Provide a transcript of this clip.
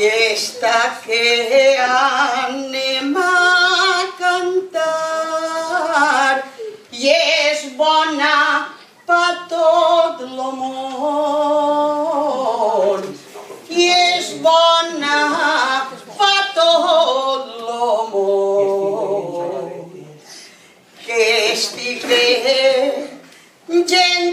esta que anem a cantar i és bona per tot el món i és bona per tot el món que estigui gent